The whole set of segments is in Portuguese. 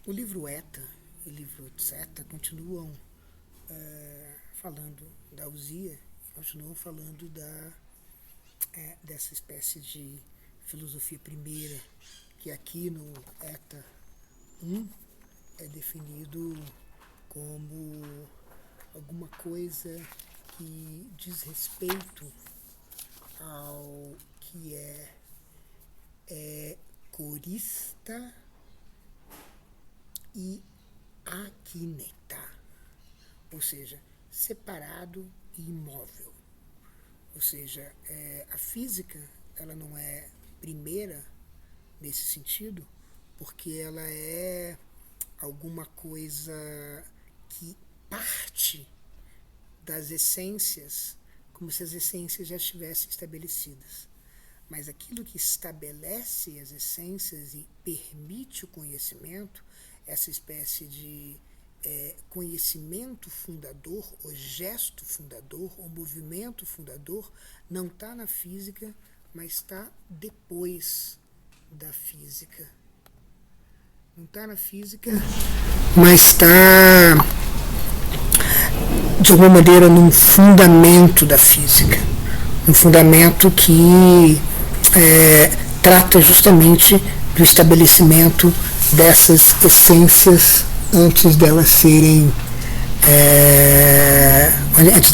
O livro Eta e o livro Etc. continuam falando da usia, continuam falando dessa espécie de filosofia primeira, que aqui no Eta 1 é definido como alguma coisa que diz respeito ao que é corista e akineta, ou seja, separado e imóvel. Ou seja, a física ela não é primeira nesse sentido, porque ela é alguma coisa que parte das essências, como se as essências já estivessem estabelecidas. Mas aquilo que estabelece as essências e permite o conhecimento, essa espécie de conhecimento fundador, ou gesto fundador, ou movimento fundador, não está na física, mas está depois da física. Não está na física, mas está, de alguma maneira, num fundamento da física. Um fundamento que trata justamente do estabelecimento dessas essências antes delas serem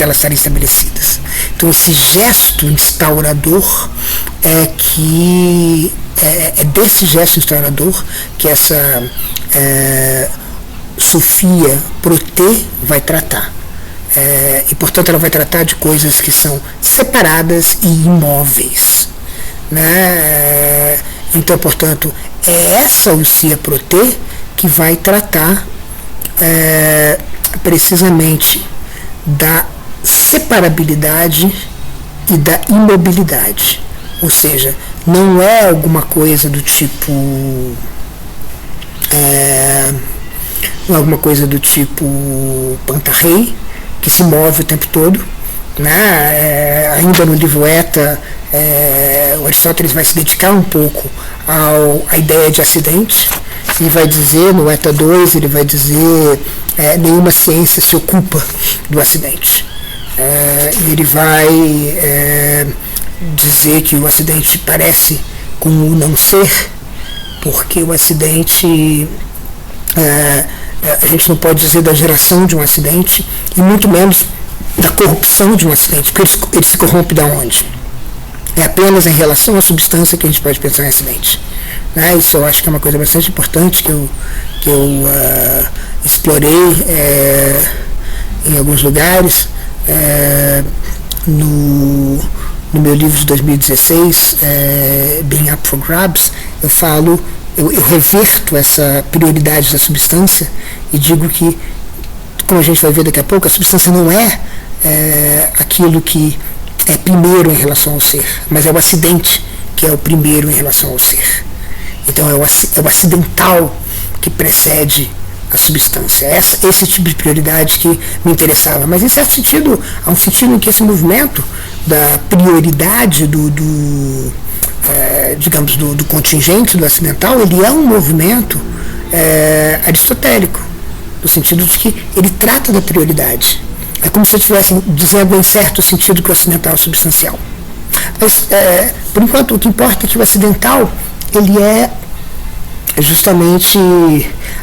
estarem estabelecidas. Então esse gesto instaurador é desse gesto instaurador que essa Sofia Protê vai tratar. E portanto ela vai tratar de coisas que são separadas e imóveis, né? Então, portanto, é essa Lucia Protê que vai tratar precisamente da separabilidade e da imobilidade. Ou seja, não é alguma coisa do tipo não é alguma coisa do tipo Pantarrei, que se move o tempo todo, né? Ainda no livro Eta, o Aristóteles vai se dedicar um pouco à ideia de acidente, e vai dizer, no Eta 2, ele vai dizer nenhuma ciência se ocupa do acidente. Ele vai dizer que o acidente parece com o não ser, porque o acidente, a gente não pode dizer da geração de um acidente, e muito menos da corrupção de um acidente, porque ele se corrompe da onde? É apenas em relação à substância que a gente pode pensar em acidente. Né? Isso eu acho que é uma coisa bastante importante que eu explorei em alguns lugares. No meu livro de 2016, Being Up for Grabs, eu reverto essa prioridade da substância e digo que, como a gente vai ver daqui a pouco, a substância não é aquilo que é primeiro em relação ao ser, mas é o acidente que é o primeiro em relação ao ser. Então é o acidental que precede a substância. Esse tipo de prioridade que me interessava. Mas em certo sentido, há um sentido em que esse movimento da prioridade digamos, do contingente, do acidental, ele é um movimento aristotélico, no sentido de que ele trata da prioridade. É como se eu estivesse dizendo em certo sentido que o acidental é substancial. Mas, por enquanto, o que importa é que o acidental, ele é justamente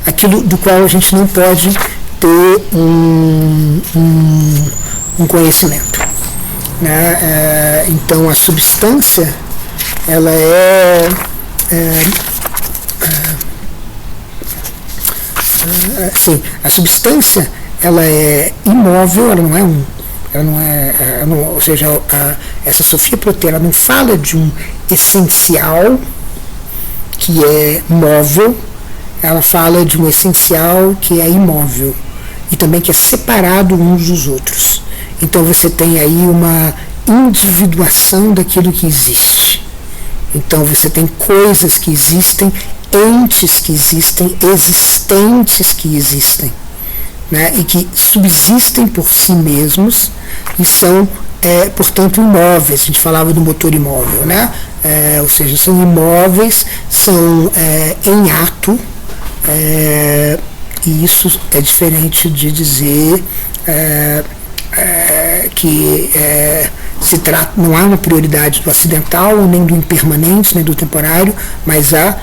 aquilo do qual a gente não pode ter um conhecimento. Né? Então, a substância, ela a substância, ela é imóvel, ou seja, essa Sofia Protê, ela não fala de um essencial que é móvel, ela fala de um essencial que é imóvel e também que é separado uns dos outros. Então você tem aí uma individuação daquilo que existe. Então você tem coisas que existem, entes que existem, existentes que existem, né, e que subsistem por si mesmos e são, portanto, imóveis. A gente falava do motor imóvel, né? Ou seja, são imóveis, são em ato, E isso é diferente de dizer que se trata, não há uma prioridade do acidental, nem do impermanente, nem do temporário, mas há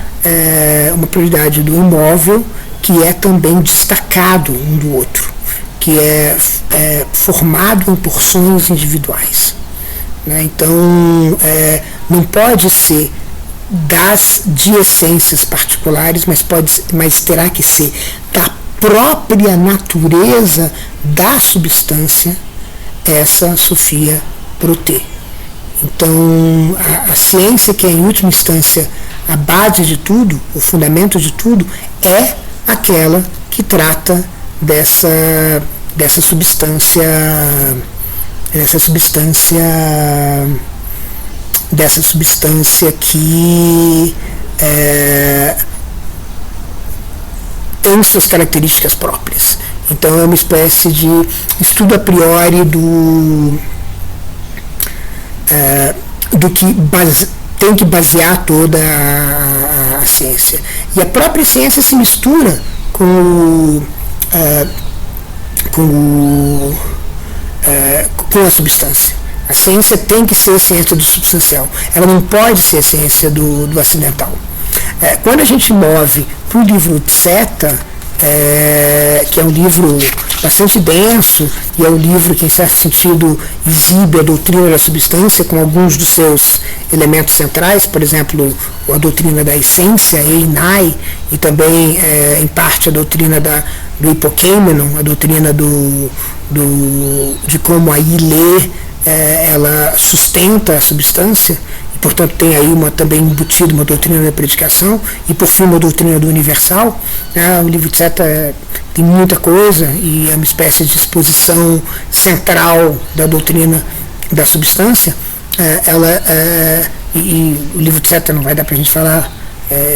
uma prioridade do imóvel, que é também destacado um do outro, que é formado em porções individuais. Né? Então, não pode ser de essências particulares, mas terá que ser da própria natureza da substância, essa Sophia Proté. Então, a ciência, que é em última instância a base de tudo, o fundamento de tudo, é aquela que trata dessa substância que tem suas características próprias. Então é uma espécie de estudo a priori do que tem que basear toda a ciência. E a própria ciência se mistura com a substância. A ciência tem que ser a ciência do substancial. Ela não pode ser a ciência do acidental. Quando a gente move para o livro Tzeta, que é um livro bastante denso, e é um livro que, em certo sentido, exibe a doutrina da substância com alguns dos seus elementos centrais, por exemplo, a doutrina da essência, Einai, e também, em parte, a doutrina do hipokeimenon, a doutrina de como a Ilê ela sustenta a substância, e, portanto, tem aí também embutido uma doutrina da predicação, e, por fim, uma doutrina do universal. O livro Tzeta tem muita coisa, e é uma espécie de exposição central da doutrina da substância. E o livro Tzeta não vai dar para a gente falar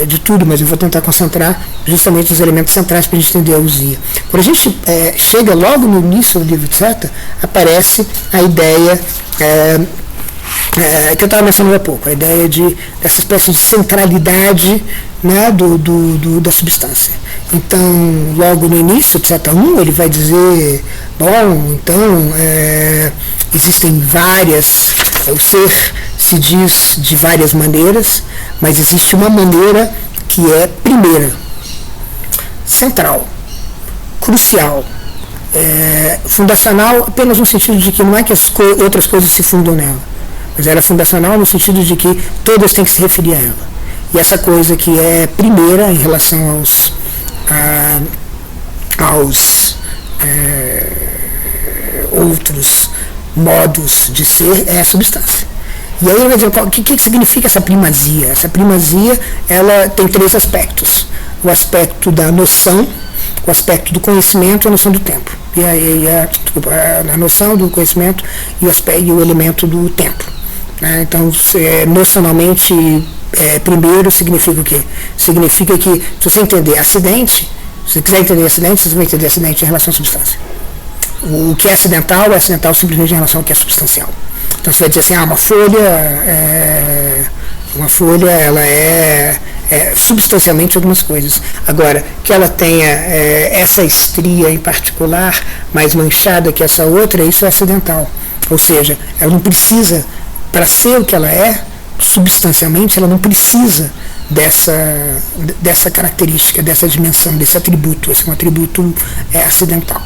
de tudo, mas eu vou tentar concentrar justamente os elementos centrais para a gente entender a usia. Quando a gente chega logo no início do livro Tzeta, aparece a ideia que eu estava mencionando há pouco, a ideia dessa espécie de centralidade, né, da substância. Então, logo no início, Tzeta 1, ele vai dizer, então, existem várias, o ser se diz de várias maneiras, mas existe uma maneira que é primeira, central, crucial, fundacional, apenas no sentido de que não é que as outras coisas se fundam nela, mas ela é fundacional no sentido de que todas têm que se referir a ela. E essa coisa que é primeira em relação aos outros modos de ser é a substância. E aí ele vai dizer, o que significa essa primazia? Essa primazia, ela tem três aspectos. O aspecto da noção, o aspecto do conhecimento e a noção do tempo. E aí a noção do conhecimento e o elemento do tempo. Então, nocionalmente, primeiro significa o quê? Significa que, se você entender acidente, se você quiser entender acidente, você vai entender acidente em relação à substância. O que é acidental simplesmente em relação ao que é substancial. Então você vai dizer assim, uma folha ela é substancialmente algumas coisas. Agora, que ela tenha essa estria em particular, mais manchada que essa outra, isso é acidental. Ou seja, ela não precisa, para ser o que ela é, substancialmente, ela não precisa dessa característica, dessa dimensão, desse atributo. Esse é um atributo acidental.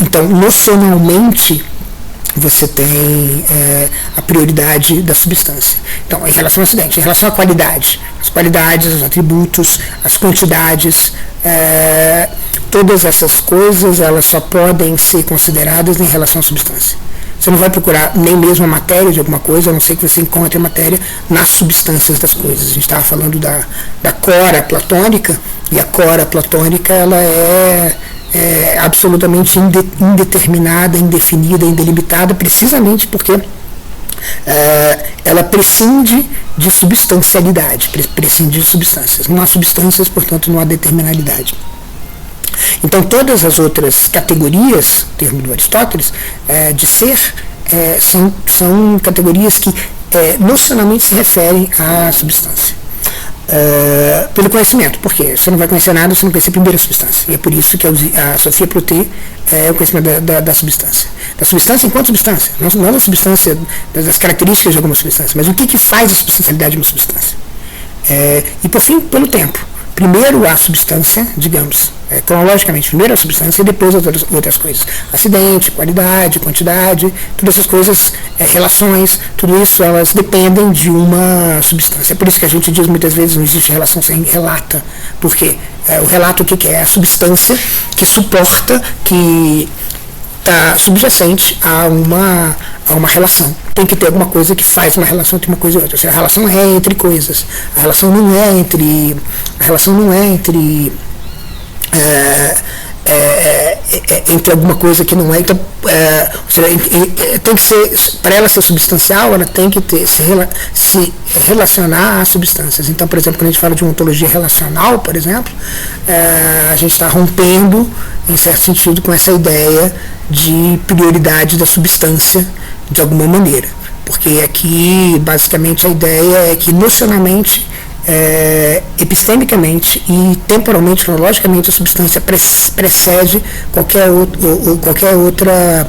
Então, nocionalmente, você tem a prioridade da substância. Então, em relação ao acidente, em relação à qualidade, as qualidades, os atributos, as quantidades, todas essas coisas, elas só podem ser consideradas em relação à substância. Você não vai procurar nem mesmo a matéria de alguma coisa, a não ser que você encontre a matéria nas substâncias das coisas. A gente estava falando da cora platônica, e a cora platônica ela é absolutamente indeterminada, indefinida, indelimitada, precisamente porque ela prescinde de substancialidade, prescinde de substâncias. Não há substâncias, portanto não há determinalidade. Então todas as outras categorias, termo do Aristóteles, de ser, são categorias que nocionalmente se referem à substância. pelo conhecimento, porque você não vai conhecer nada se não conhecer primeiro a substância. E é por isso que a Sofia Ploté é o conhecimento da substância. Da substância enquanto substância, não da substância, das características de alguma substância, mas o que faz a substancialidade de uma substância. E por fim, pelo tempo. Primeiro a substância, digamos, cronologicamente, primeiro a substância e depois outras coisas. Acidente, qualidade, quantidade, todas essas coisas, relações, tudo isso elas dependem de uma substância. É por isso que a gente diz muitas vezes não existe relação sem relata. Por quê? O relato o que é? A substância que suporta, que está subjacente a uma relação. Tem que ter alguma coisa que faz uma relação entre uma coisa e outra. Ou seja, a relação é entre coisas. A relação não é entre entre alguma coisa que não é. Então, ou seja, tem que ser, para ela ser substancial, ela tem que se relacionar às substâncias. Então, por exemplo, quando a gente fala de uma ontologia relacional, por exemplo, a gente está rompendo, em certo sentido, com essa ideia de prioridade da substância de alguma maneira. Porque aqui, basicamente, a ideia é que nocionalmente, epistemicamente e temporalmente, cronologicamente, a substância precede qualquer outra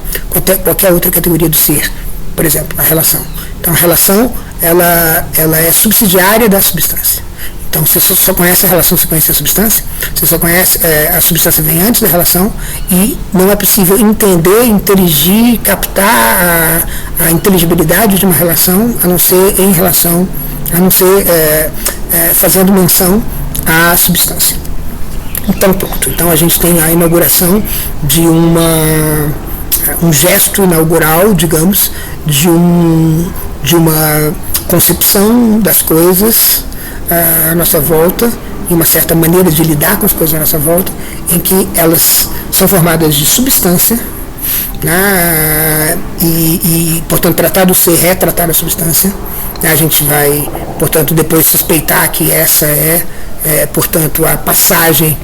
categoria do ser. Por exemplo, a relação. Então, a relação ela é subsidiária da substância. Então, você só conhece a relação se conhece a substância, você só conhece, a substância vem antes da relação, e não é possível entender, inteligir, captar a inteligibilidade de uma relação, a não ser em relação, a não ser fazendo menção à substância. Então, pronto. Então, a gente tem a inauguração de um gesto inaugural, digamos, de uma concepção das coisas à nossa volta, e uma certa maneira de lidar com as coisas à nossa volta, em que elas são formadas de substância, né, e, portanto, tratar do ser é tratar da substância. A gente vai, portanto, depois suspeitar que essa portanto, a passagem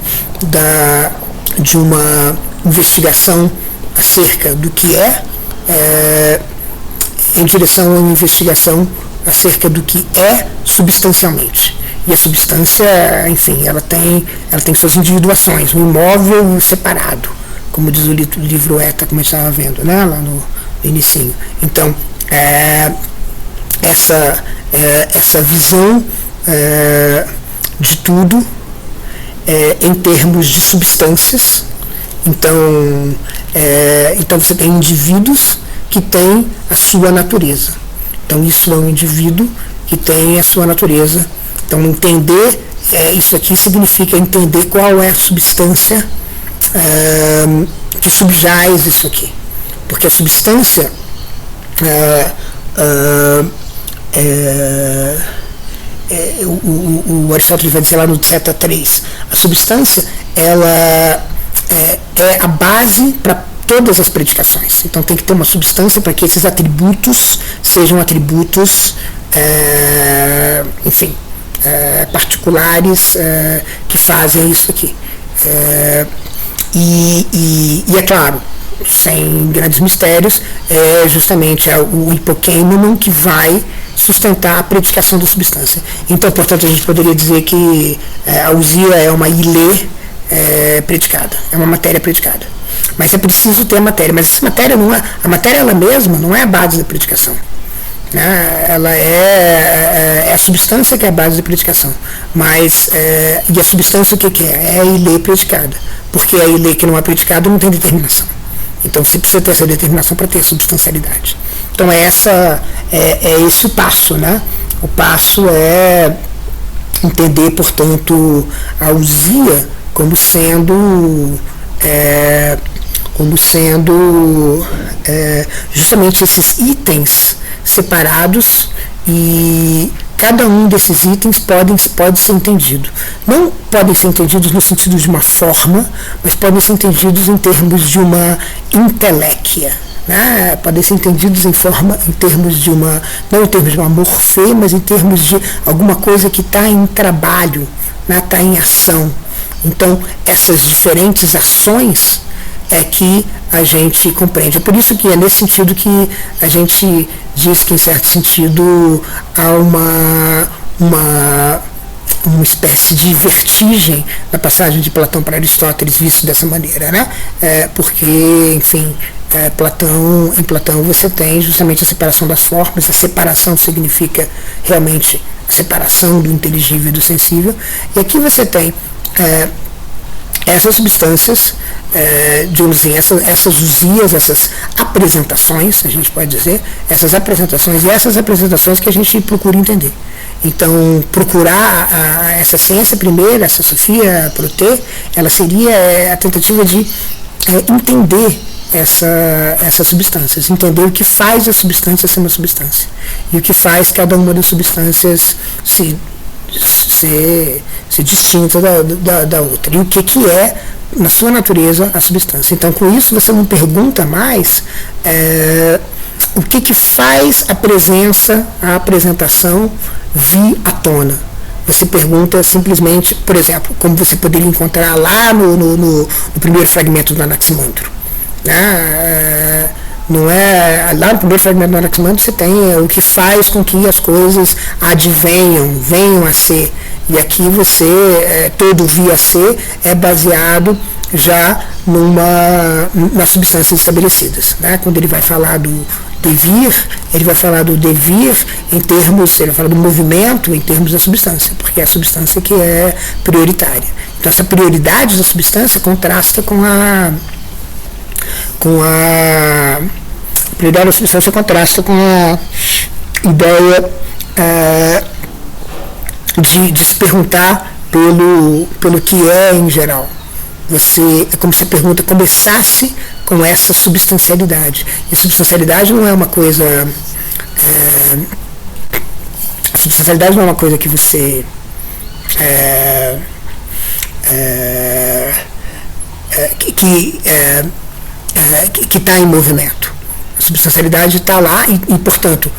de uma investigação acerca do que em direção a uma investigação acerca do que é substancialmente. E a substância, enfim, ela tem suas individuações, um imóvel separado, como diz o livro ETA, como a gente estava vendo, né, lá no inicinho. Então, essa visão de tudo em termos de substâncias. Então você tem indivíduos que têm a sua natureza. Então isso é um indivíduo que tem a sua natureza. Então entender isso aqui significa entender qual é a substância que subjaz isso aqui. Porque a substância o Aristóteles vai dizer lá no Zeta 3, a substância ela é a base para todas as predicações. Então tem que ter uma substância para que esses atributos sejam atributos, enfim, particulares que fazem isso aqui. E é claro, sem grandes mistérios, é justamente o hipokeimenon que vai sustentar a predicação da substância. Então, portanto, a gente poderia dizer que a ousia é uma ilê predicada, é uma matéria predicada. Mas é preciso ter a matéria. Mas essa matéria não é, a matéria ela mesma não é a base da predicação. Né? Ela é a substância que é a base da predicação. Mas, e a substância o que é? É a ilê predicada. Porque a ilê que não é predicada não tem determinação. Então você precisa ter essa determinação para ter a substancialidade. Então é esse o passo, né? O passo é entender, portanto, a ousia como sendo justamente esses itens separados, e cada um desses itens pode ser entendido. Não podem ser entendidos no sentido de uma forma, mas podem ser entendidos em termos de uma inteléquia. Né? Podem ser entendidos em termos de uma, não em termos de uma morfê, mas em termos de alguma coisa que está em trabalho, está em ação. Então, essas diferentes ações é que a gente compreende. É por isso que é nesse sentido que a gente diz que, em certo sentido, há uma espécie de vertigem na passagem de Platão para Aristóteles, visto dessa maneira, né? Porque, enfim, em Platão você tem justamente a separação das formas. A separação significa realmente a separação do inteligível e do sensível, e aqui você tem essas substâncias, digamos assim, essas usias, essas apresentações, a gente pode dizer, essas apresentações que a gente procura entender. Então, procurar essa ciência primeira, essa Sophia Protê, ela seria a tentativa de entender essas substâncias, entender o que faz a substância ser uma substância e o que faz cada uma das substâncias ser distinta da outra, e o que é, na sua natureza, a substância. Então, com isso, você não pergunta mais o que faz a apresentação vir à tona. Você pergunta simplesmente, por exemplo, como você poderia encontrar lá no primeiro fragmento do Anaximandro. Né? Não é, lá no primeiro fragmento do Anaximandro você tem o que faz com que as coisas venham a ser. E aqui todo vir a ser é baseado já nas substâncias estabelecidas. Né? Quando ele vai falar do devir, ele vai falar do devir ele vai falar do movimento em termos da substância, porque é a substância que é prioritária. Então essa prioridade da substância contrasta com a prioridade da substância contrasta com a ideia de se perguntar pelo que é em geral. É como se a pergunta começasse com essa substancialidade. E substancialidade não é uma coisa. A substancialidade não é uma coisa que você. Que está em movimento. A substancialidade está lá e portanto,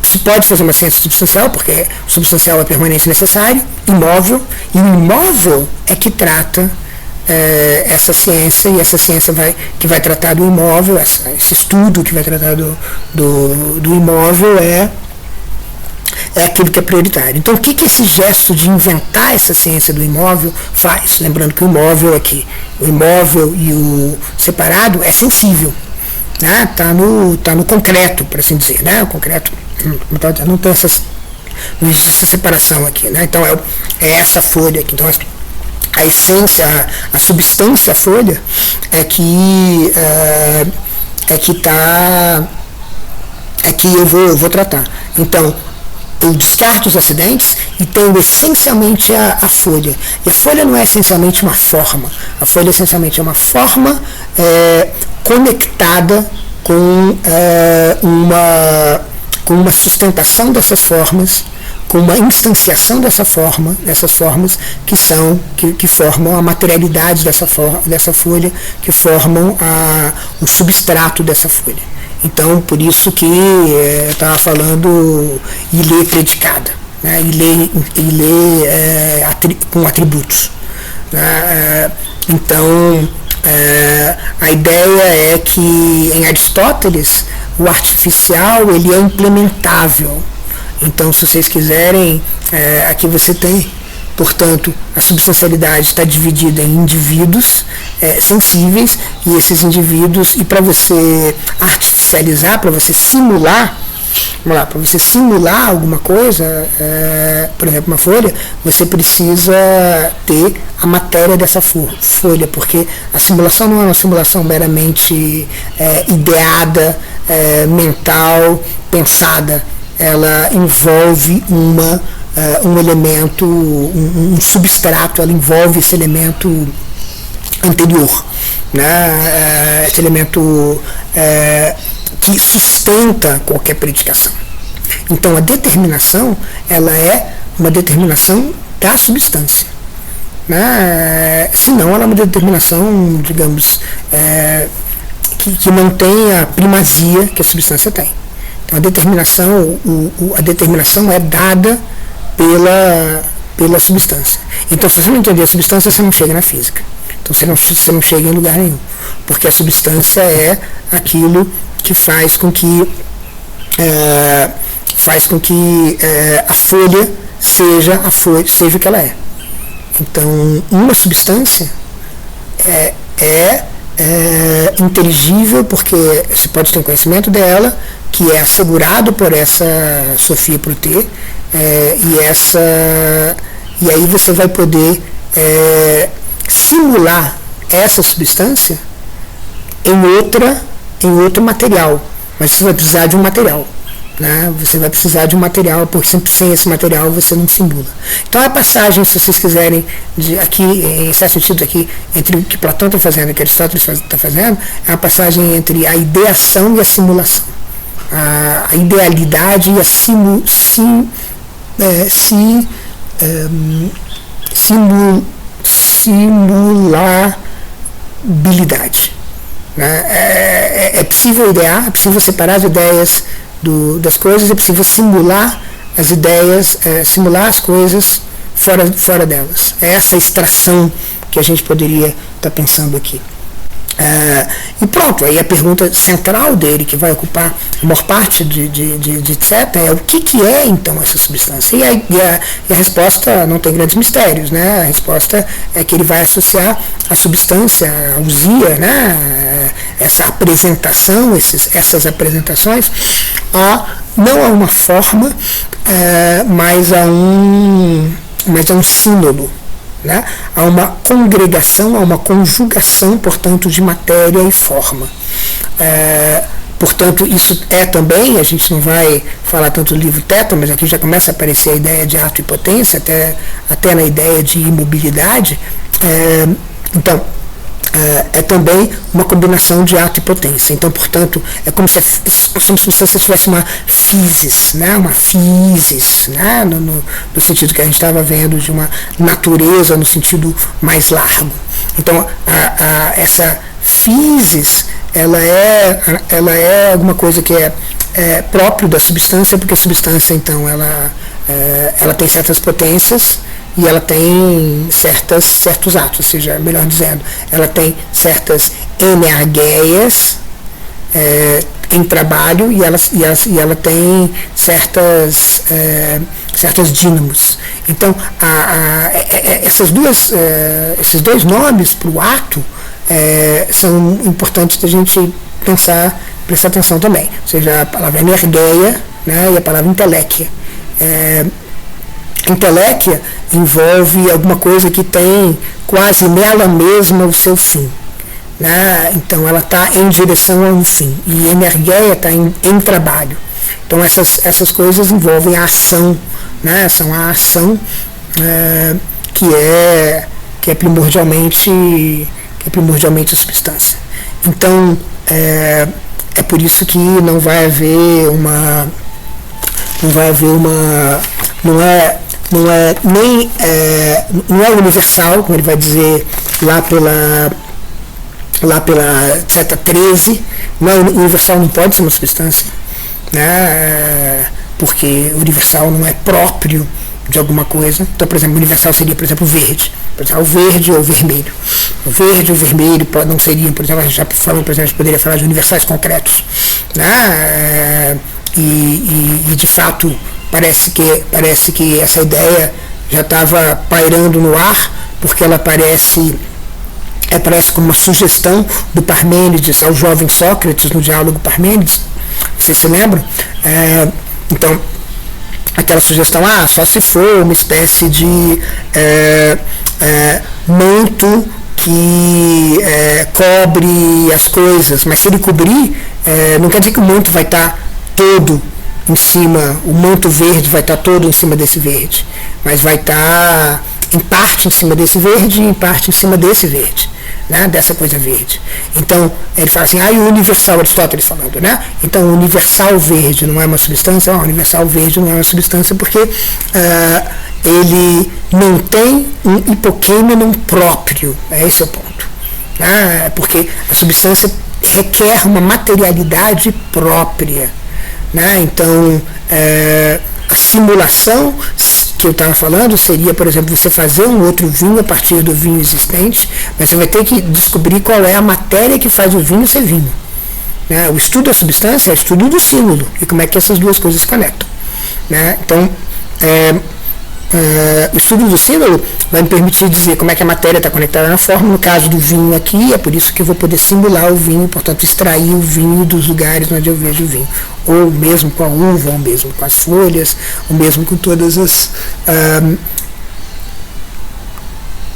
se pode fazer uma ciência substancial, porque o substancial é permanente necessário, imóvel, e o imóvel é que trata essa ciência, e essa ciência que vai tratar do imóvel, esse estudo que vai tratar do imóvel é aquilo que é prioritário. Então, o que esse gesto de inventar essa ciência do imóvel faz? Lembrando que o imóvel e o separado é sensível. Está no concreto, por assim dizer. Né? O concreto não tem não existe essa separação aqui. Né? Então, é essa folha aqui. Então, a essência, a substância, a folha, é que eu vou tratar. Então, eu descarto os acidentes e tenho essencialmente a folha. E a folha não é essencialmente uma forma. A folha essencialmente é uma forma conectada com uma sustentação dessas formas, com uma instanciação dessas formas que formam a materialidade dessa folha, que formam o substrato dessa folha. Então, por isso que eu estava falando ilê predicada, né? ilê com atributos. Né? Então, a ideia é que em Aristóteles o artificial ele é implementável. Então, se vocês quiserem, aqui você tem, portanto, a substancialidade está dividida em indivíduos sensíveis, e esses indivíduos, e para você artificializar, para você simular, para você simular alguma coisa, por exemplo, uma folha, você precisa ter a matéria dessa folha, porque a simulação não é uma simulação meramente ideada, mental, pensada. Ela envolve um elemento, um substrato, ela envolve esse elemento anterior, né? Esse elemento que sustenta qualquer predicação. Então, a determinação, ela é uma determinação da substância. Né? Senão, ela é uma determinação, digamos, que não tem a primazia que a substância tem. Então, a determinação é dada pela substância. Então, se você não entender a substância, você não chega na física. Então, você não chega em lugar nenhum. Porque a substância é aquilo que faz com que a folha seja o que ela é. Então, uma substância é inteligível porque você pode ter um conhecimento dela, que é assegurado por essa Sophia Pruté, e aí você vai poder simular essa substância em outro material, mas você vai precisar de um material. Né? Você vai precisar de um material, porque sem esse material você não simula. Então a passagem, se vocês quiserem, aqui, em certo sentido, aqui, entre o que Platão está fazendo e o que Aristóteles está fazendo, é uma passagem entre a ideação e a simulação. A idealidade e a simulabilidade. Né? É possível idear, é possível separar as ideias das coisas, é possível simular as ideias, simular as coisas fora delas. É essa extração que a gente poderia estar pensando aqui. E pronto, aí a pergunta central dele, que vai ocupar a maior parte de etc., é o que é então essa substância? E a resposta não tem grandes mistérios, né? A resposta é que ele vai associar a substância, a usia, né? Essa apresentação, essas apresentações, não a uma forma, mas a um símbolo. Né? Há uma congregação, há uma conjugação, portanto, de matéria e forma. Portanto, isso é também, a gente não vai falar tanto do livro Teto, mas aqui já começa a aparecer a ideia de ato e potência, até na ideia de imobilidade. Então, é também uma combinação de ato e potência. Então, portanto, é como se você tivesse uma physis, né? Uma physis, né? No sentido que a gente estava vendo de uma natureza no sentido mais largo. Então, essa physis, ela é alguma coisa que é próprio da substância, porque a substância, então, ela tem certas potências, e ela tem certos atos, ou seja, melhor dizendo, ela tem certas energeias em trabalho e ela tem certas dínamos. Então, esses dois nomes para o ato são importantes da gente prestar atenção também. Ou seja, a palavra energeia, né, e a palavra inteléquia. Inteléquia envolve alguma coisa que tem quase nela mesma o seu fim. Né? Então ela está em direção a um fim. E energeia está em trabalho. Então essas coisas envolvem a ação. Né? São a ação que é primordialmente a substância. Então é por isso que não é universal, como ele vai dizer lá pela seta 13, universal não pode ser uma substância, né? Porque universal não é próprio de alguma coisa. Então, por exemplo, universal seria, por exemplo, verde. Por exemplo, o verde ou o vermelho. O verde ou o vermelho não seriam, por exemplo, a gente poderia falar de universais concretos. Né? E de fato, parece que essa ideia já estava pairando no ar, porque ela parece como uma sugestão do Parmênides ao jovem Sócrates no diálogo Parmênides. Vocês se lembram? Então, aquela sugestão, só se for uma espécie de manto que cobre as coisas, mas se ele cobrir, não quer dizer que o manto vai estar todo em cima, o manto verde vai estar todo em cima desse verde, mas vai estar em parte em cima desse verde e em parte em cima desse verde, né, dessa coisa verde. Então, ele fala assim, o universal, Aristóteles falando, né? Então, o universal verde não é uma substância, o universal verde não é uma substância porque ele não tem um hipoquêmenon próprio, esse é o ponto. Né? Porque a substância requer uma materialidade própria. Né? Então, a simulação que eu estava falando seria, por exemplo, você fazer um outro vinho a partir do vinho existente, mas você vai ter que descobrir qual é a matéria que faz o vinho ser vinho. Né? O estudo da substância é o estudo do símbolo, e como é que essas duas coisas se conectam. Né? Então, o estudo do símbolo vai me permitir dizer como é que a matéria está conectada na forma. No caso do vinho aqui, é por isso que eu vou poder simular o vinho, portanto extrair o vinho dos lugares onde eu vejo o vinho, ou mesmo com a uva, ou mesmo com as folhas, ou mesmo com todas as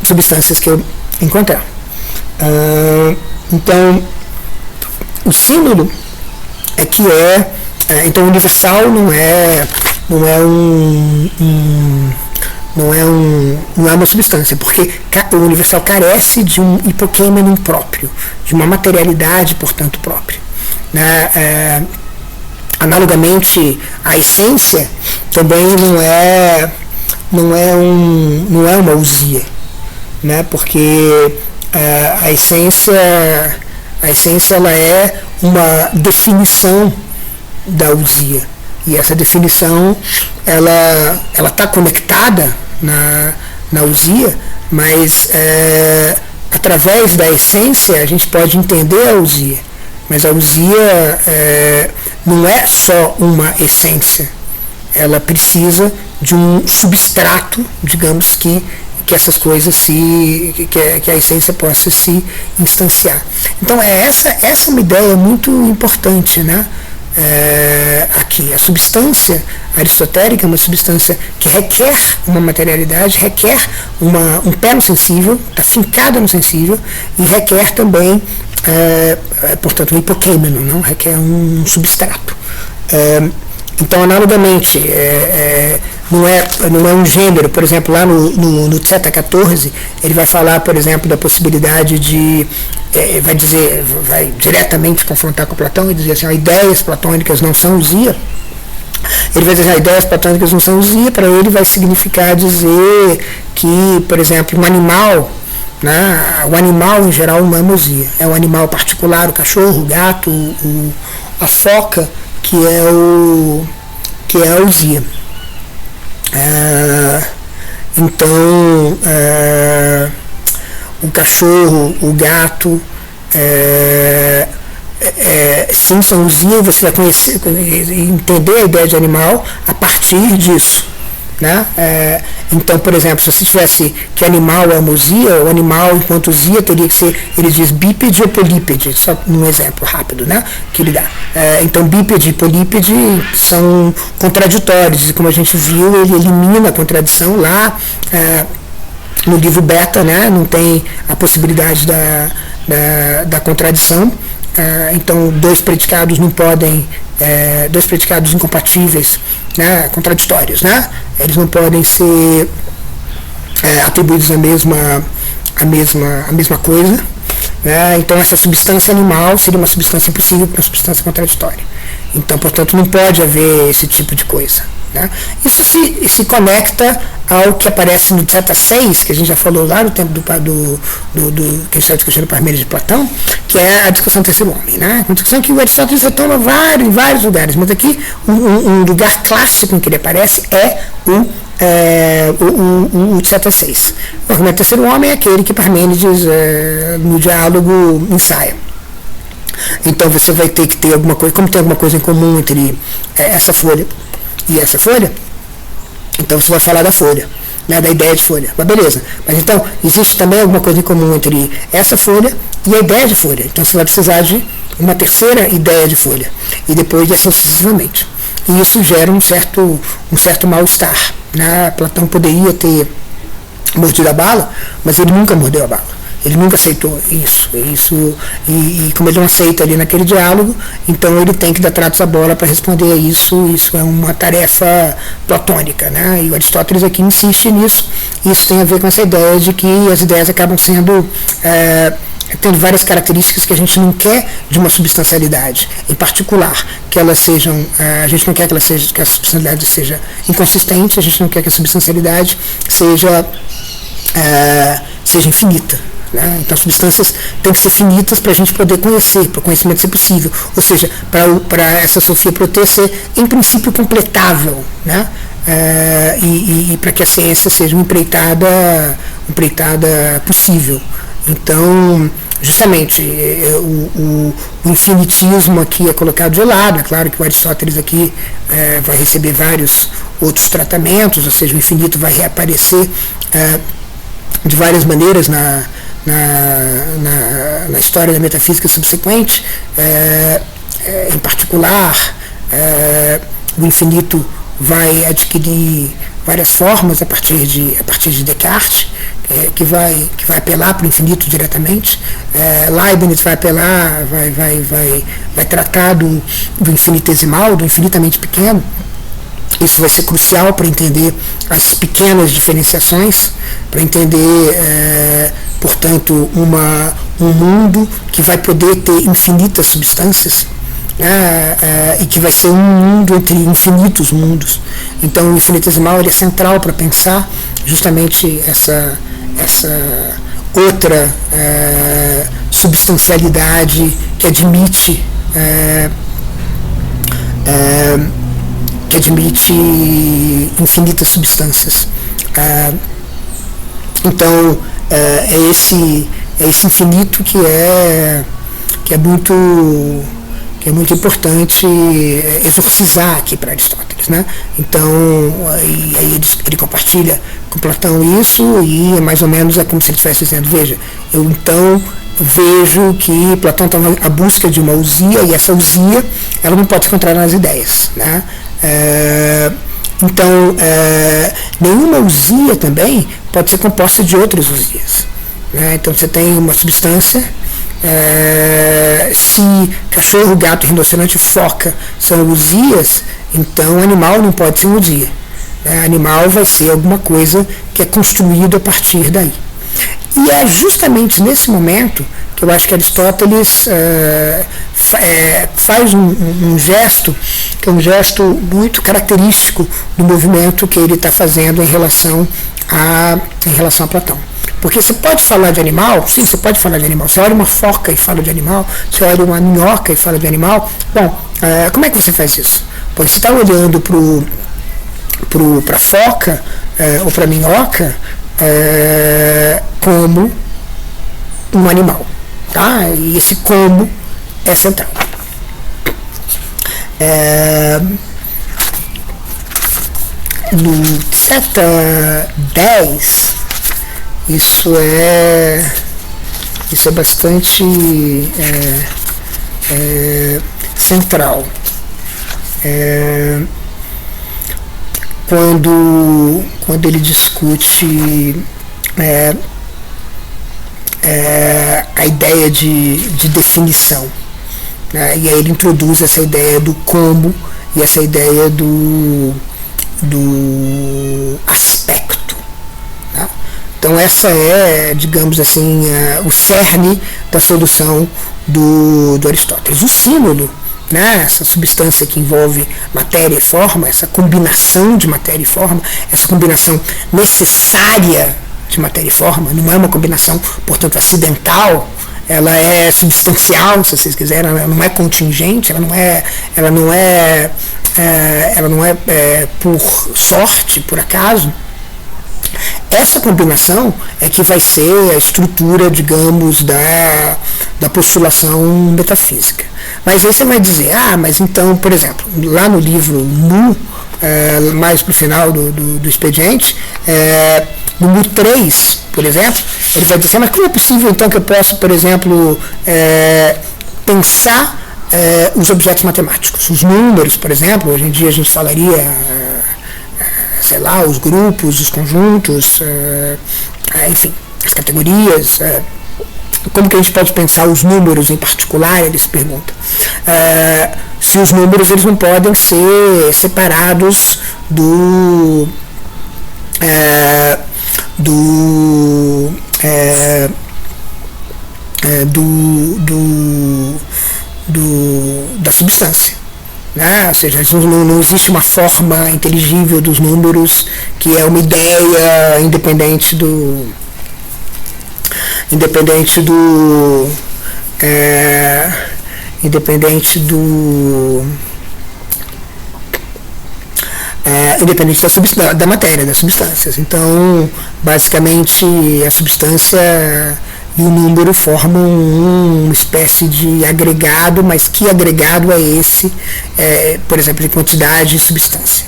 substâncias que eu encontrar. Então, o símbolo é que então o universal não é uma substância, porque o universal carece de um hipokeimenon próprio, de uma materialidade, portanto, própria. Analogamente, a essência também não é uma ousia, né? Porque a essência ela é uma definição da ousia, e essa definição ela está conectada na ousia, mas através da essência a gente pode entender a ousia, mas a ousia não é só uma essência, ela precisa de um substrato, digamos, que essas coisas que a essência possa se instanciar. Então essa é uma ideia muito importante, né? Aqui, a substância aristotélica é uma substância que requer uma materialidade, requer um pé no sensível, está fincada no sensível, e requer também, portanto, um hipokeimenon, não? Requer um substrato. Então, analogamente, não é um gênero. Por exemplo, lá no Tzeta 14, ele vai falar, por exemplo, da possibilidade de, vai diretamente confrontar com Platão e dizer assim, ideias platônicas não são ousia. Ele vai dizer, ideias platônicas não são ousia, para ele vai significar dizer que, por exemplo, um animal, né, o animal em geral não é ousia. É um animal particular, o cachorro, o gato, a foca, que é a ousia. Então, o cachorro, o gato, sim, são ousia, você vai entender a ideia de animal a partir disso. Né? Então, por exemplo, se você tivesse que animal é uma ousia, o animal enquanto ousia teria que ser, ele diz bípede ou polípede, só um exemplo rápido, né, que ele dá. Então, bípede e polípede são contraditórios, e como a gente viu, ele elimina a contradição lá no livro Beta, né, não tem a possibilidade da contradição. Então, dois predicados não podem, dois predicados incompatíveis, né, contraditórios, né, eles não podem ser atribuídos à mesma coisa, né, então essa substância animal seria uma substância impossível para uma substância contraditória. Então, portanto, não pode haver esse tipo de coisa. Né? Isso se conecta ao que aparece no Tzeta 6, que a gente já falou lá no tempo que a gente está discutindo o Parmênides de Platão, que é a discussão do terceiro homem. Né? Uma discussão que o Aristóteles retoma em vários lugares, mas aqui um lugar clássico em que ele aparece é o Tzeta 6. O argumento do terceiro homem é aquele que Parmênides, no diálogo, ensaia. Então você vai ter que ter alguma coisa, como tem alguma coisa em comum entre essa folha e essa folha, então você vai falar da folha, né, da ideia de folha. Mas beleza. Mas então, existe também alguma coisa em comum entre essa folha e a ideia de folha. Então você vai precisar de uma terceira ideia de folha. E depois assim sucessivamente. E isso gera um certo mal-estar. Né? Platão poderia ter mordido a bala, mas ele nunca mordeu a bala. Ele nunca aceitou isso e como ele não aceita ali naquele diálogo, então ele tem que dar tratos à bola para responder a isso. Isso é uma tarefa platônica, né? E o Aristóteles aqui insiste nisso. Isso tem a ver com essa ideia de que as ideias acabam sendo tendo várias características que a gente não quer de uma substancialidade, em particular que elas sejam, a gente não quer que a substancialidade seja inconsistente, a gente não quer que a substancialidade seja infinita. Né? Então, substâncias têm que ser finitas para a gente poder conhecer, para o conhecimento ser possível. Ou seja, para essa Sofia Proté ser, em princípio, completável. Né? E para que a ciência seja uma empreitada possível. Então, justamente o infinitismo aqui é colocado de lado. É claro que o Aristóteles aqui vai receber vários outros tratamentos, ou seja, o infinito vai reaparecer de várias maneiras na história da metafísica subsequente. Em particular, o infinito vai adquirir várias formas a partir de Descartes, que vai apelar para o infinito diretamente. Leibniz vai apelar, vai tratar do infinitesimal, do infinitamente pequeno. Isso vai ser crucial para entender as pequenas diferenciações, para entender, portanto, um mundo que vai poder ter infinitas substâncias, e que vai ser um mundo entre infinitos mundos. Então o infinitesimal ele é central para pensar justamente essa outra substancialidade que admite infinitas substâncias. Então é esse infinito que é muito importante exorcizar aqui para Aristóteles, né? Então, aí ele compartilha com Platão isso, e mais ou menos é como se ele estivesse dizendo: veja, eu então vejo que Platão está à busca de uma ousia, e essa ousia ela não pode se encontrar nas ideias, né? Então, nenhuma ousia também pode ser composta de outras ousias, né? Então você tem uma substância. Se cachorro, gato, rinoceronte, foca são ousias, então animal não pode ser ousia. Animal vai ser alguma coisa que é construído a partir daí. E é justamente nesse momento que eu acho que Aristóteles faz um gesto, que é um gesto muito característico do movimento que ele está fazendo em relação a Platão. Porque você pode falar de animal, sim, você pode falar de animal. Você olha uma foca e fala de animal, você olha uma minhoca e fala de animal. Bom, como é que você faz isso? Porque você está olhando para a foca ou para a minhoca como um animal, tá? E esse como é central. No Zeta 10, isso é bastante central. Quando ele discute a ideia de definição, né? E aí ele introduz essa ideia do como e essa ideia do aspecto. Né? Então essa é, digamos assim, o cerne da solução do Aristóteles. O símbolo, né, essa substância que envolve matéria e forma, essa combinação de matéria e forma, essa combinação necessária de matéria e forma, não é uma combinação, portanto, acidental, ela é substancial, se vocês quiserem, ela não é contingente, ela não é por sorte, por acaso. Essa combinação é que vai ser a estrutura, digamos, da postulação metafísica. Mas aí você vai dizer, mas então, por exemplo, lá no livro Mu, mais para o final do expediente, no Mu 3, por exemplo, ele vai dizer, mas como é possível então que eu possa, por exemplo, pensar os objetos matemáticos, os números, por exemplo, hoje em dia a gente falaria, sei lá, os grupos, os conjuntos, enfim, as categorias, como que a gente pode pensar os números em particular, ele se pergunta. Se os números eles não podem ser separados da substância. Ou seja, não existe uma forma inteligível dos números que é uma ideia independente do independente da matéria, das substâncias. Então, basicamente, a substância e o número formam uma espécie de agregado, mas que agregado é esse, por exemplo, de quantidade e substância.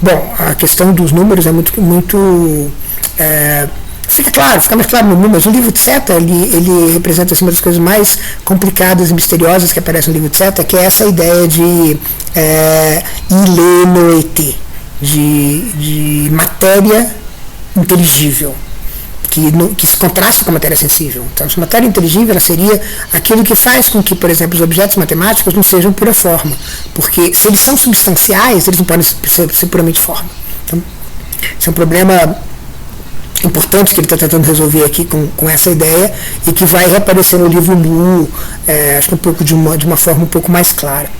Bom, a questão dos números é muito fica mais claro no número, mas o livro de Seta, ele representa assim, uma das coisas mais complicadas e misteriosas que aparece no livro de Seta, que é essa ideia de ilenoete, de matéria inteligível, que se contrasta com a matéria sensível. Então, a matéria inteligível ela seria aquilo que faz com que, por exemplo, os objetos matemáticos não sejam pura forma, porque se eles são substanciais, eles não podem ser puramente forma. Então, esse é um problema importante que ele está tentando resolver aqui com essa ideia e que vai reaparecer no livro Mu, acho que um pouco de uma forma um pouco mais clara.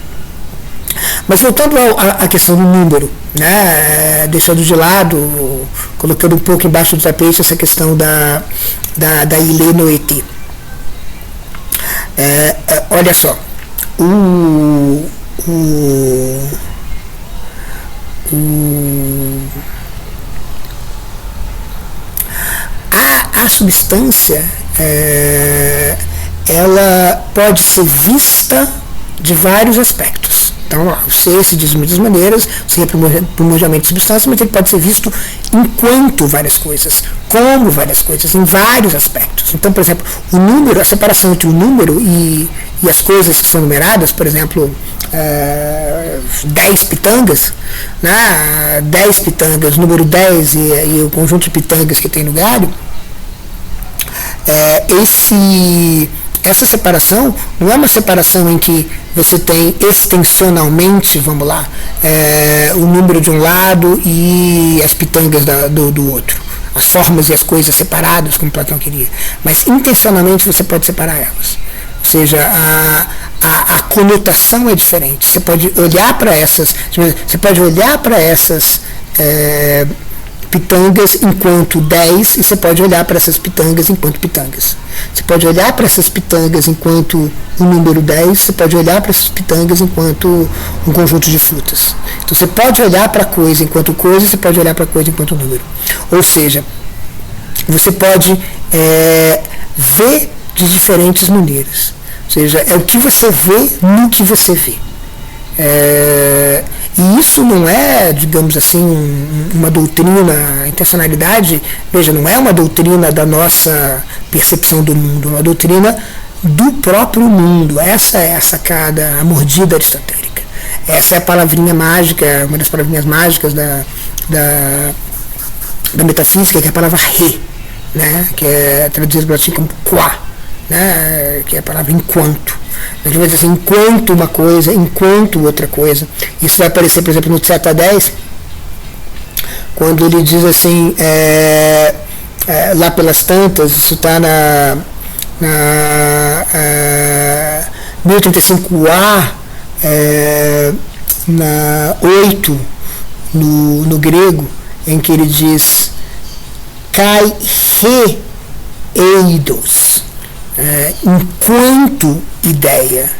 Mas voltando à questão do número, deixando de lado, colocando um pouco embaixo do tapete essa questão da ilenoete. Olha só, a substância ela pode ser vista de vários aspectos. Então, o ser se diz de muitas maneiras, o ser é primordialmente substância, mas ele pode ser visto enquanto várias coisas, como várias coisas, em vários aspectos. Então, por exemplo, o número, a separação entre o número e as coisas que são numeradas, por exemplo, 10 pitangas, 10 pitangas, número 10 e o conjunto de pitangas que tem no galho, essa separação não é uma separação em que você tem extensionalmente, vamos lá, o número de um lado e as pitangas do outro, as formas e as coisas separadas, como Platão queria, mas intencionalmente você pode separar elas. Ou seja, a conotação é diferente. Você pode olhar para essas pitangas enquanto 10 e você pode olhar para essas pitangas enquanto pitangas. Você pode olhar para essas pitangas enquanto o número 10, você pode olhar para essas pitangas enquanto um conjunto de frutas. Então você pode olhar para a coisa enquanto coisa, você pode olhar para a coisa enquanto número. Ou seja, você pode ver de diferentes maneiras. Ou seja, é o que você vê no que você vê. E isso não é, digamos assim, uma doutrina, a intencionalidade, veja, não é uma doutrina da nossa percepção do mundo, é uma doutrina do próprio mundo. Essa é a sacada, a mordida aristotélica. Essa é a palavrinha mágica, uma das palavrinhas mágicas da metafísica, que é a palavra re, que é traduzida para assim como qua, que é a palavra enquanto. Ele vai dizer assim, enquanto uma coisa, enquanto outra coisa. Isso vai aparecer, por exemplo, no Tzeta 10, quando ele diz assim, lá pelas tantas, isso está na 1035A, na 8, no grego, em que ele diz kai he eidos, enquanto ideia.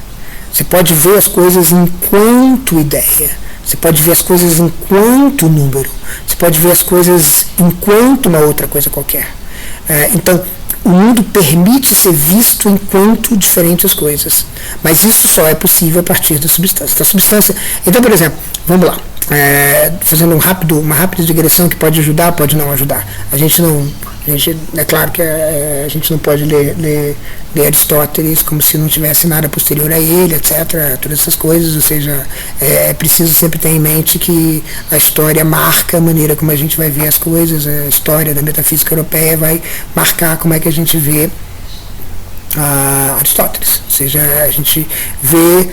Você pode ver as coisas enquanto ideia. Você pode ver as coisas enquanto número. Você pode ver as coisas enquanto uma outra coisa qualquer. Então, o mundo permite ser visto enquanto diferentes coisas. Mas isso só é possível a partir da substância. Então, por exemplo, vamos lá. Fazendo uma rápida digressão que pode ajudar, pode não ajudar. É claro que a gente não pode ler Aristóteles como se não tivesse nada posterior a ele, etc. Todas essas coisas, ou seja, é preciso sempre ter em mente que a história marca a maneira como a gente vai ver as coisas, a história da metafísica europeia vai marcar como é que a gente vê Aristóteles. Ou seja, a gente vê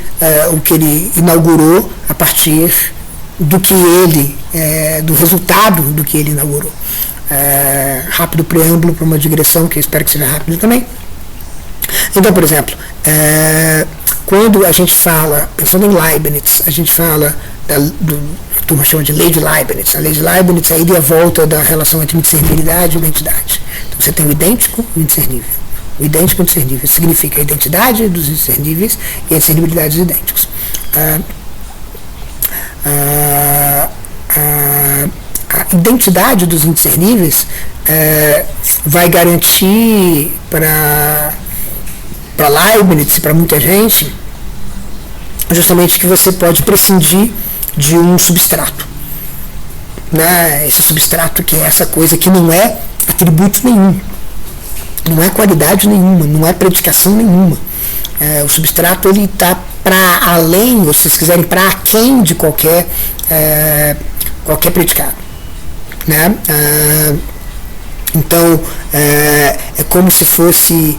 o que ele inaugurou a partir do que ele, do resultado do que ele inaugurou. Rápido preâmbulo para uma digressão que eu espero que seja rápido também. Então, por exemplo, quando a gente fala, pensando em Leibniz, a gente fala a turma chama de lei de Leibniz. A lei de Leibniz é a ida e a volta da relação entre indiscernibilidade e identidade. Então você tem o idêntico e o indiscernível. O idêntico e o indiscernível significa a identidade dos indiscerníveis e a discernibilidade dos idênticos. identidade dos indiscerníveis vai garantir para Leibniz, para muita gente, justamente que você pode prescindir de um substrato, né? Esse substrato que é essa coisa que não é atributo nenhum, não é qualidade nenhuma, não é predicação nenhuma. O substrato ele está para além, ou se vocês quiserem, para aquém de qualquer predicado, né? Então é como se fosse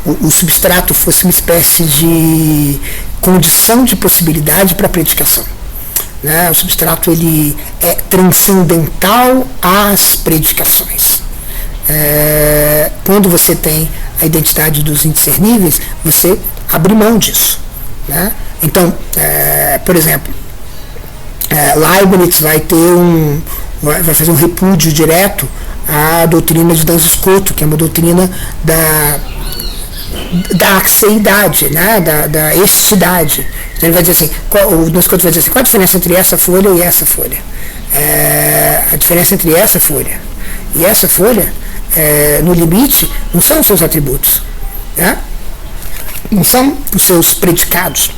o substrato fosse uma espécie de condição de possibilidade para a predicação, né? O substrato ele é transcendental às predicações. Quando você tem a identidade dos indiscerníveis, você abre mão disso, né? Então, por exemplo, Leibniz vai fazer um repúdio direto à doutrina de Duns Scotus, que é uma doutrina da aceidade, né? da estidade. Então ele vai dizer assim, o Duns Scotus vai dizer assim, qual a diferença entre essa folha e essa folha? A diferença entre essa folha e essa folha, no limite, não são os seus atributos, né? Não são os seus predicados,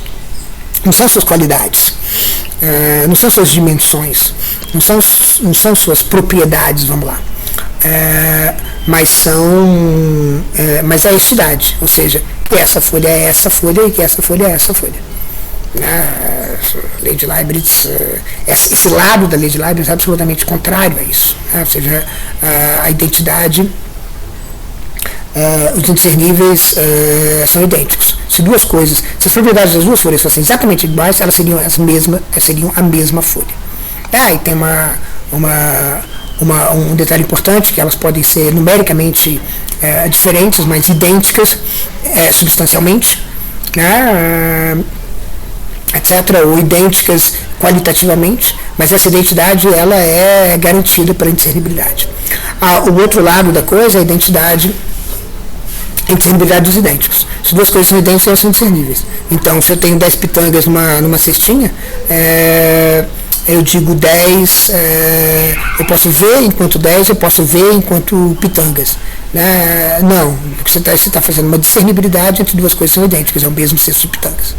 não são suas qualidades, não são suas dimensões, não são suas propriedades, vamos lá, mas é a estidade, ou seja, que essa folha é essa folha e que essa folha é essa folha. A lei de Leibniz, esse lado da lei de Leibniz é absolutamente contrário a isso, né? Ou seja, a identidade, os indiscerníveis são idênticos. Se as propriedades das duas folhas fossem exatamente iguais, elas seriam a mesma folha. E tem um detalhe importante, que elas podem ser numericamente diferentes, mas idênticas substancialmente, né? Etc., ou idênticas qualitativamente, mas essa identidade ela é garantida pela indiscernibilidade. O outro lado da coisa é a indiscernibilidade dos idênticos. Se duas coisas são idênticas, elas são indiscerníveis. Então, se eu tenho 10 pitangas numa cestinha, eu digo 10, eu posso ver enquanto 10, eu posso ver enquanto pitangas. Não, porque você está fazendo uma discernibilidade entre duas coisas que são idênticas, é o mesmo cesto de pitangas.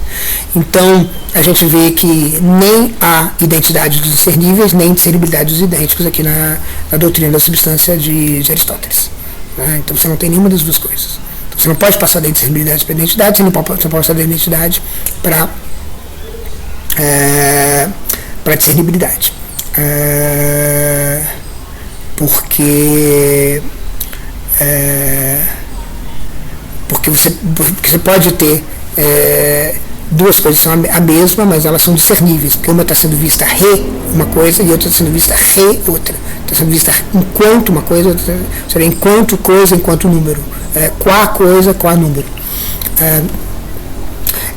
Então, a gente vê que nem há identidade dos discerníveis, nem discernibilidade dos idênticos aqui na doutrina da substância de Aristóteles, né? Então, você não tem nenhuma das duas coisas. Então, você não pode passar da discernibilidade para a identidade, você não pode passar da identidade para a discernibilidade. Porque você pode ter duas coisas que são a mesma, mas elas são discerníveis, porque uma está sendo vista uma coisa e outra está sendo vista outra. Está sendo vista enquanto uma coisa, outra, seria enquanto coisa, enquanto número. Qua coisa, qua número.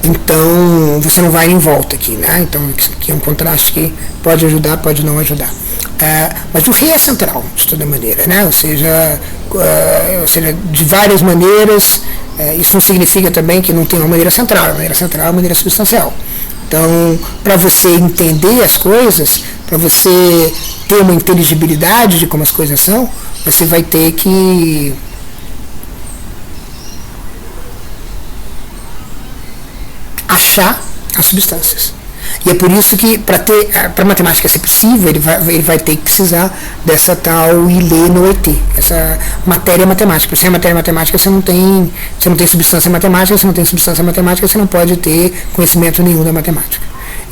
Então, você não vai em volta aqui, né? Então, aqui é um contraste que pode ajudar, pode não ajudar. Mas o é central, de toda maneira, né? Ou seja, de várias maneiras, isso não significa também que não tem uma maneira central. A maneira central é uma maneira substancial. Então, para você entender as coisas, para você ter uma inteligibilidade de como as coisas são, você vai ter que achar as substâncias. E é por isso que, para a matemática ser possível, ele vai ter que precisar dessa tal ilê no ET, essa matéria matemática. Sem a matéria matemática você não tem substância matemática, se não tem substância matemática você não pode ter conhecimento nenhum da matemática.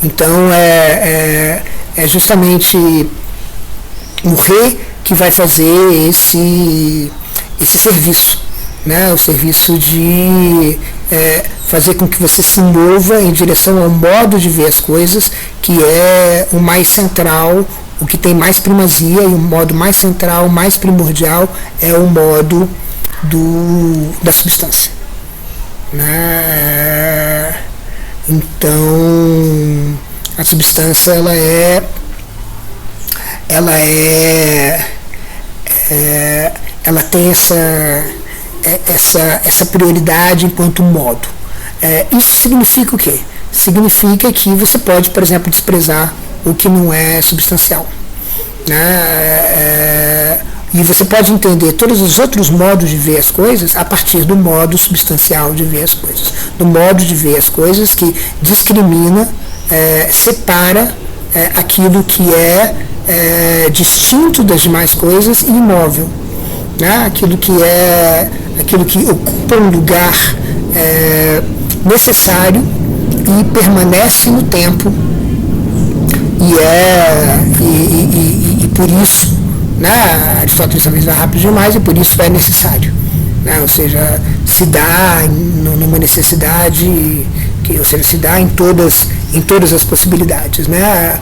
Então é justamente o Rê que vai fazer esse serviço, né? O serviço de fazer com que você se mova em direção ao modo de ver as coisas, que é o mais central, o que tem mais primazia, e o modo mais central, mais primordial, é o modo da substância, né? Então, a substância ela tem essa prioridade enquanto modo. Isso significa o quê? Significa que você pode, por exemplo, desprezar o que não é substancial. né? E você pode entender todos os outros modos de ver as coisas a partir do modo substancial de ver as coisas, do modo de ver as coisas que discrimina, separa aquilo que é distinto das demais coisas e imóvel, né? Aquilo que ocupa um lugar necessário e permanece no tempo e por isso, né, Aristóteles talvez vá rápido demais e por isso é necessário, né? Ou seja, se dá numa necessidade, ou seja, se dá em todas as possibilidades, né?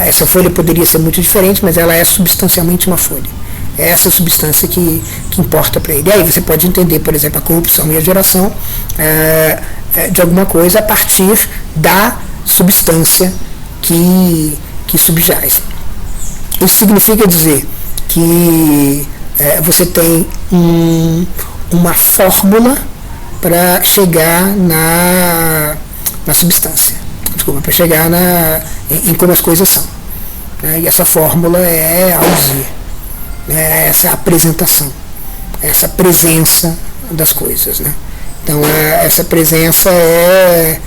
Essa folha poderia ser muito diferente, mas ela é substancialmente uma folha. É essa substância que importa para ele. E aí você pode entender, por exemplo, a corrupção e a geração de alguma coisa a partir da substância que subjaz. Isso significa dizer que você tem uma fórmula para chegar na substância, para chegar em como as coisas são, né? E essa fórmula é a ousia, né? Essa apresentação, essa presença das coisas, né? Então essa presença é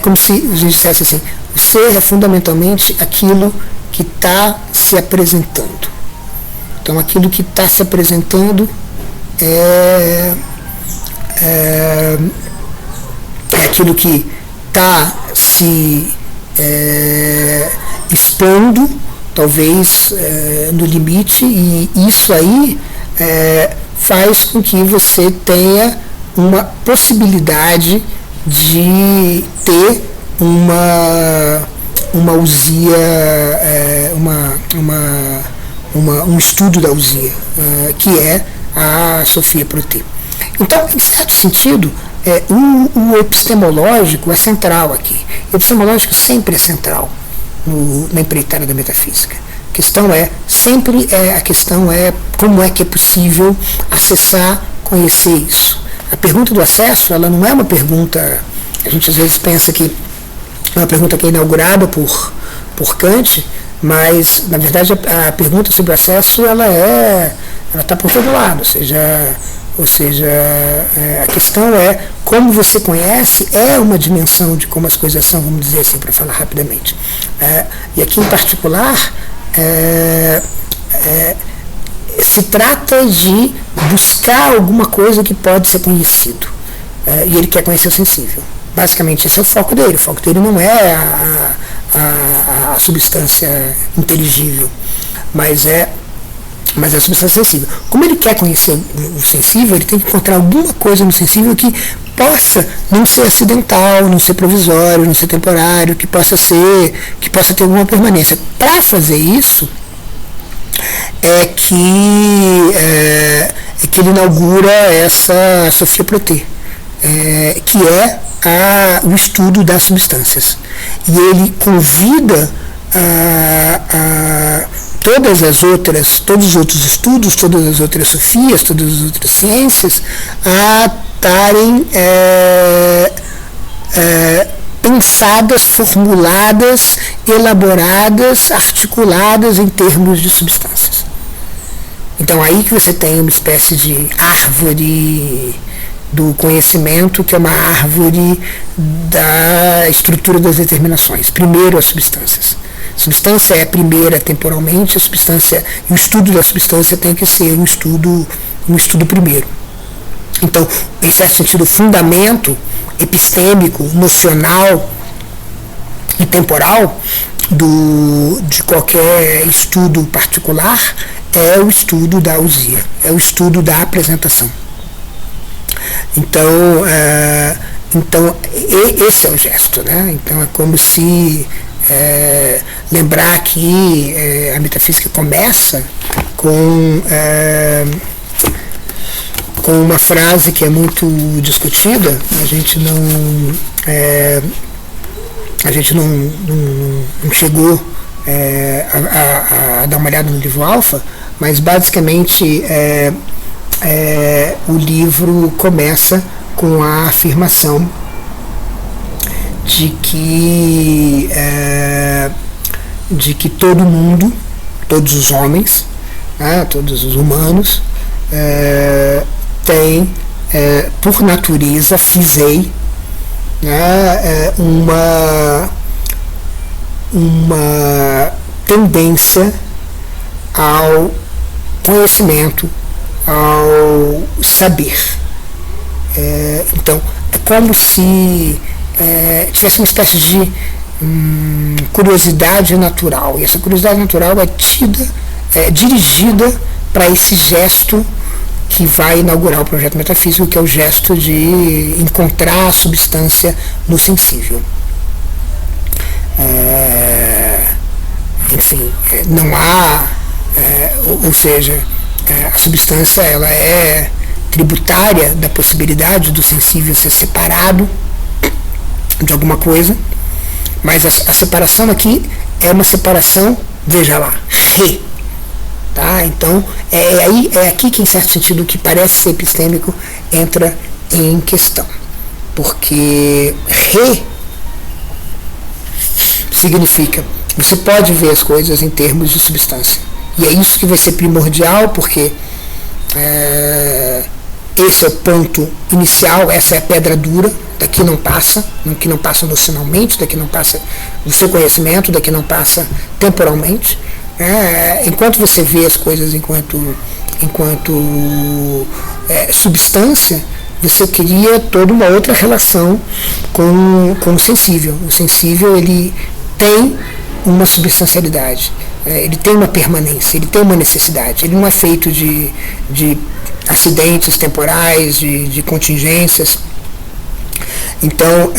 como se a gente dissesse assim: o ser é fundamentalmente aquilo que está se apresentando. Então aquilo que está se apresentando é aquilo que está se expondo, talvez no limite, e isso aí faz com que você tenha uma possibilidade de ter uma ousia, um estudo da ousia, que é a Sophia Protê. Então, em certo sentido, o epistemológico é central aqui. O epistemológico sempre é central na empreitada da metafísica. A questão é como é que é possível acessar, conhecer isso. A pergunta do acesso, ela não é uma pergunta, a gente às vezes pensa que é uma pergunta que é inaugurada por Kant, mas na verdade a pergunta sobre o acesso ela está por todo lado, ou seja, a questão é como você conhece, é uma dimensão de como as coisas são, vamos dizer assim, para falar rapidamente. E aqui em particular se trata de buscar alguma coisa que pode ser conhecido, e ele quer conhecer o sensível. Basicamente esse é o foco dele. O foco dele não é a substância inteligível, mas é a substância sensível. Como ele quer conhecer o sensível, ele tem que encontrar alguma coisa no sensível que possa não ser acidental, não ser provisório, não ser temporário, que possa ter alguma permanência. Para fazer isso é que ele inaugura essa Sophia Protê, que é o estudo das substâncias. E ele convida todos os outros estudos, todas as outras sofias, todas as outras ciências a estarem pensadas, formuladas, elaboradas, articuladas em termos de substâncias. Então aí que você tem uma espécie de árvore do conhecimento, que é uma árvore da estrutura das determinações. Primeiro as substâncias. A substância é primeira temporalmente, a substância, e o estudo da substância tem que ser um estudo primeiro. Então, em certo sentido, o fundamento epistêmico, nocional e temporal de qualquer estudo particular é o estudo da ousia, é o estudo da apresentação. Então esse é o gesto, né? Então é como se lembrar que a metafísica começa com uma frase que é muito discutida. A gente não chegou a dar uma olhada no livro Alfa, mas basicamente o livro começa com a afirmação de que todo mundo, todos os homens, né, todos os humanos, têm, por natureza, fisei, né, uma tendência ao conhecimento, ao saber. Então, é como se tivesse uma espécie de curiosidade natural. E essa curiosidade natural é dirigida para esse gesto que vai inaugurar o projeto metafísico, que é o gesto de encontrar a substância no sensível. Enfim, não há, ou seja, a substância ela é tributária da possibilidade do sensível ser separado de alguma coisa, mas a separação aqui é uma separação, veja lá, tá? Então é aqui que, em certo sentido, o que parece ser epistêmico entra em questão, porque significa você pode ver as coisas em termos de substância, e é isso que vai ser primordial, porque esse é o ponto inicial, essa é a pedra dura, daqui não passa, daqui não passa nocionalmente, daqui não passa o seu conhecimento, daqui não passa temporalmente. Enquanto você vê as coisas enquanto substância, você cria toda uma outra relação com o sensível. O sensível, ele tem uma substancialidade, ele tem uma permanência, ele tem uma necessidade, ele não é feito de acidentes temporais, de contingências. Então,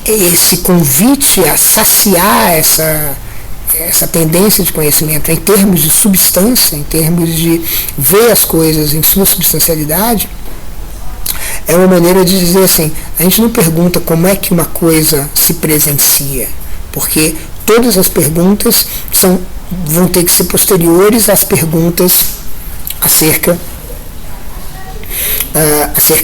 esse convite a saciar essa tendência de conhecimento em termos de substância, em termos de ver as coisas em sua substancialidade, é uma maneira de dizer assim, a gente não pergunta como é que uma coisa se presencia, porque todas as perguntas vão ter que ser posteriores às perguntas acerca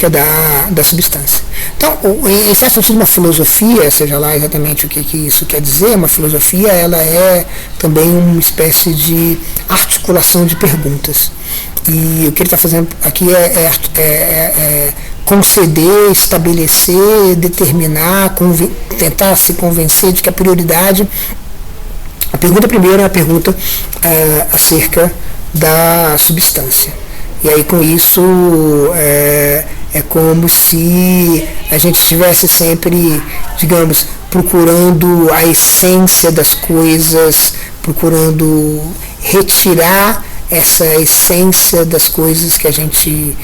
da substância. Então, em certo sentido, uma filosofia, seja lá exatamente o que isso quer dizer, uma filosofia ela é também uma espécie de articulação de perguntas. E o que ele está fazendo aqui é conceder, estabelecer, determinar, tentar se convencer de que a prioridade. A pergunta primeira é a pergunta acerca da substância. E aí, com isso, é como se a gente estivesse sempre, digamos, procurando a essência das coisas, procurando retirar essa essência das coisas que a gente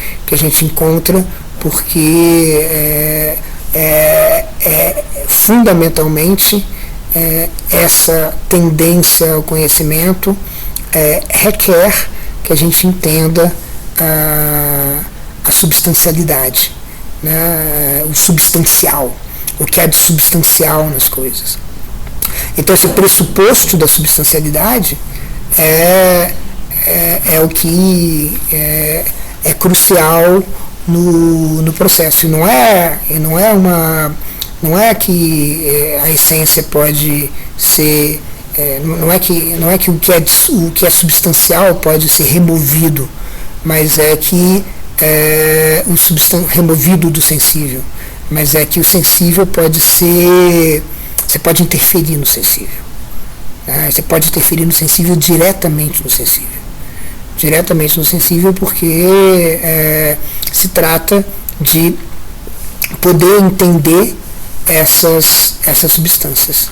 encontra, porque fundamentalmente essa tendência ao conhecimento requer que a gente entenda a substancialidade, né, o substancial, o que há de substancial nas coisas. Então, esse pressuposto da substancialidade é o que é crucial no processo. E não é que a essência pode ser, não é que o que é substancial pode ser removido, mas é que removido do sensível, mas é que o sensível pode ser, você pode interferir no sensível, né? Você pode interferir no sensível diretamente no sensível, porque se trata de poder entender essas substâncias.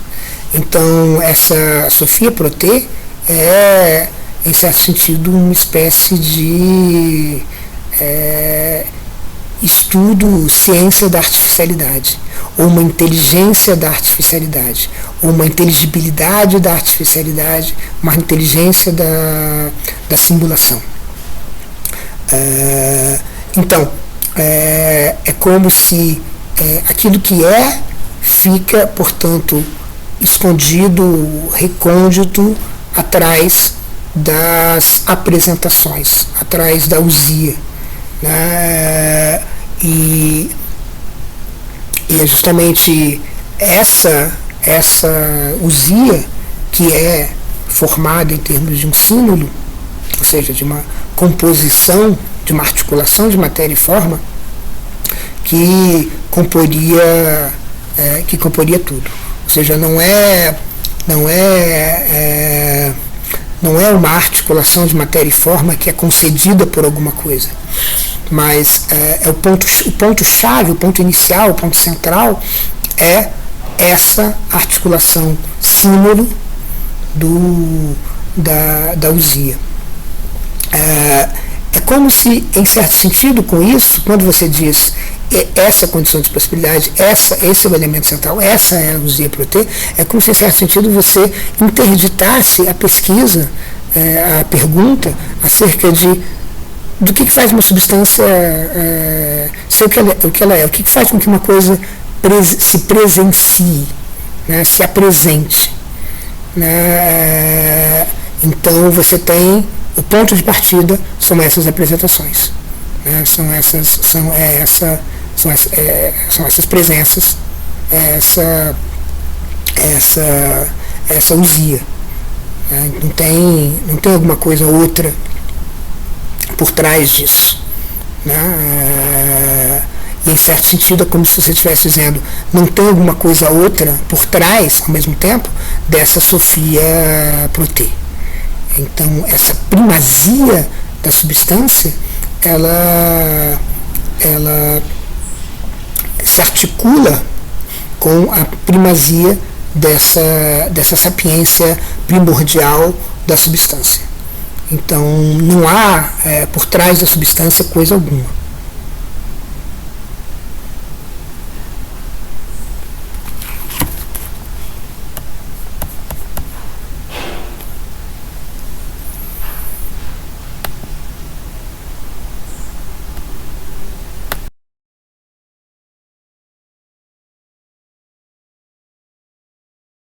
Então, essa Sophia Proté é, em certo sentido, uma espécie de estudo, ciência da artificialidade, ou uma inteligência da artificialidade, ou uma inteligibilidade da artificialidade, uma inteligência da simulação. Então, é como se aquilo que fica, portanto, escondido, recôndito, atrás das apresentações, atrás da ousia, né? E E é justamente essa usia que é formada em termos de um símbolo, ou seja, de uma composição, de uma articulação de matéria e forma, que comporia tudo. Ou seja, não é uma articulação de matéria e forma que é concedida por alguma coisa, mas o ponto-chave, o ponto inicial, o ponto central é essa articulação símbolo da usia. É como se, em certo sentido, com isso, quando você diz essa condição de possibilidade, esse é o elemento central, essa é a usia proter, é como se, em certo sentido, você interditasse a pesquisa, a pergunta acerca do que faz uma substância ser o que ela é, o que faz com que uma coisa se presencie, né, se apresente. Né? Então você tem o ponto de partida, são essas apresentações, né? São essas presenças, essa usia. Né? Não tem alguma coisa outra por trás disso. Né? E em certo sentido é como se você estivesse dizendo, não tem alguma coisa outra por trás, ao mesmo tempo, dessa Sophia proter. Então, essa primazia da substância, ela se articula com a primazia dessa sapiência primordial da substância. Então, não há por trás da substância coisa alguma.